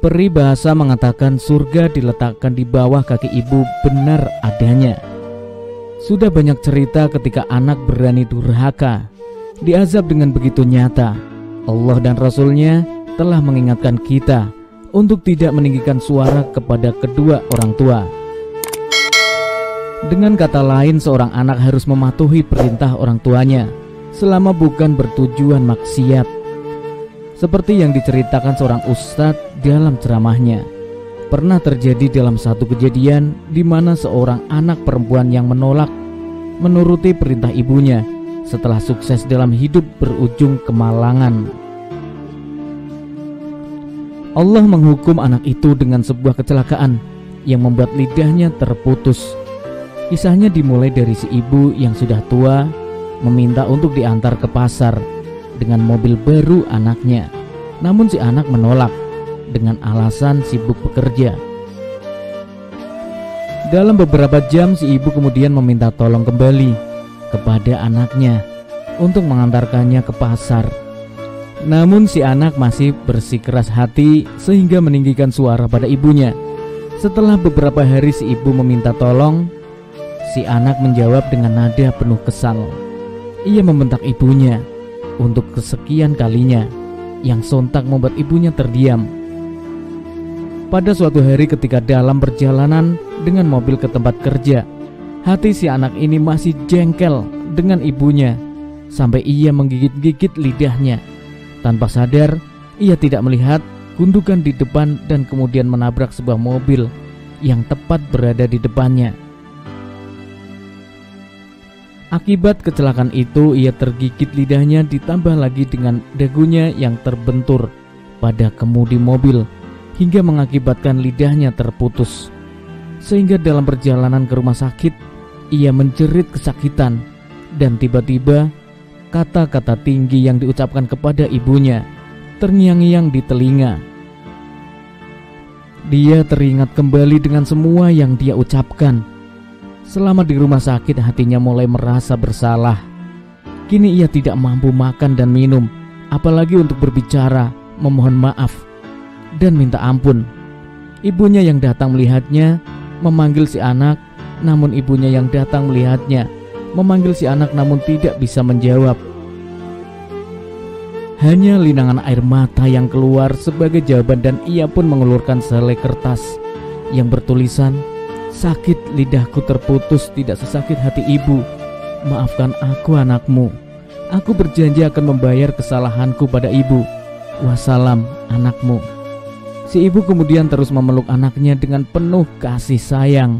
Peribahasa mengatakan surga diletakkan di bawah kaki ibu benar adanya. Sudah banyak cerita ketika anak berani durhaka, diazab dengan begitu nyata. Allah dan Rasul-Nya telah mengingatkan kita untuk tidak meninggikan suara kepada kedua orang tua. Dengan kata lain, seorang anak harus mematuhi perintah orang tuanya selama bukan bertujuan maksiat. Seperti yang diceritakan seorang ustadz dalam ceramahnya, pernah terjadi dalam satu kejadian di mana seorang anak perempuan yang menolak menuruti perintah ibunya setelah sukses dalam hidup berujung kemalangan. Allah menghukum anak itu dengan sebuah kecelakaan yang membuat lidahnya terputus. Kisahnya dimulai dari si ibu yang sudah tua meminta untuk diantar ke pasar dengan mobil baru anaknya. Namun si anak menolak dengan alasan sibuk bekerja. Dalam beberapa jam si ibu kemudian meminta tolong kembali kepada anaknya untuk mengantarkannya ke pasar. Namun si anak masih bersikeras hati sehingga meninggikan suara pada ibunya. Setelah beberapa hari si ibu meminta tolong, si anak menjawab dengan nada penuh kesal. Ia membentak ibunya untuk kesekian kalinya, yang sontak membuat ibunya terdiam. Pada suatu hari ketika dalam perjalanan dengan mobil ke tempat kerja, hati si anak ini masih jengkel dengan ibunya sampai ia menggigit-gigit lidahnya. Tanpa sadar, ia tidak melihat gundukan di depan dan kemudian menabrak sebuah mobil yang tepat berada di depannya. Akibat kecelakaan itu, ia tergigit lidahnya ditambah lagi dengan dagunya yang terbentur pada kemudi mobil hingga mengakibatkan lidahnya terputus. Sehingga dalam perjalanan ke rumah sakit, ia menjerit kesakitan dan tiba-tiba kata-kata tinggi yang diucapkan kepada ibunya terngiang-ngiang di telinga. Dia teringat kembali dengan semua yang dia ucapkan. Selama di rumah sakit, hatinya mulai merasa bersalah. Kini ia tidak mampu makan dan minum, apalagi untuk berbicara, memohon maaf, dan minta ampun. Ibunya yang datang melihatnya memanggil si anak, namun ibunya yang datang melihatnya memanggil si anak namun tidak bisa menjawab. Hanya linangan air mata yang keluar sebagai jawaban dan ia pun mengulurkan sehelai kertas yang bertulisan, "Sakit lidahku terputus tidak sesakit hati ibu. Maafkan aku anakmu. Aku berjanji akan membayar kesalahanku pada ibu. Wassalam anakmu." Si ibu kemudian terus memeluk anaknya dengan penuh kasih sayang.